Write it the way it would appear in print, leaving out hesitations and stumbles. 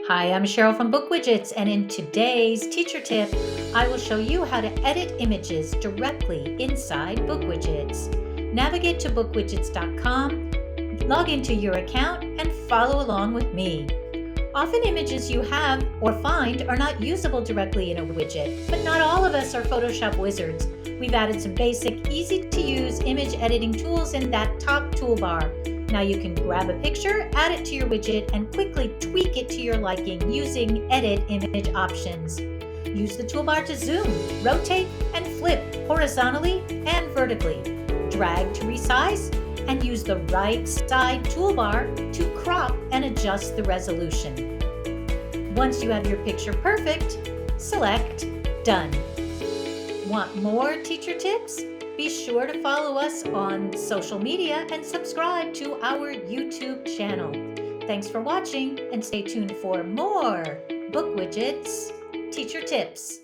Hi, I'm Cheryl from BookWidgets, and in today's teacher tip, I will show you how to edit images directly inside BookWidgets. Navigate to bookwidgets.com, log into your account, and follow along with me. Often images you have or find are not usable directly in a widget, but not all of us are Photoshop wizards. We've added some basic, easy-to-use image editing tools in that top toolbar. Now you can grab a picture, add it to your widget, and quickly tweak it to your liking using Edit Image options. Use the toolbar to zoom, rotate, and flip horizontally and vertically. Drag to resize, and use the right side toolbar to crop and adjust the resolution. Once you have your picture perfect, select Done. Want more teacher tips? Be sure to follow us on social media and subscribe to our YouTube channel. Thanks for watching, and stay tuned for more BookWidgets Teacher Tips.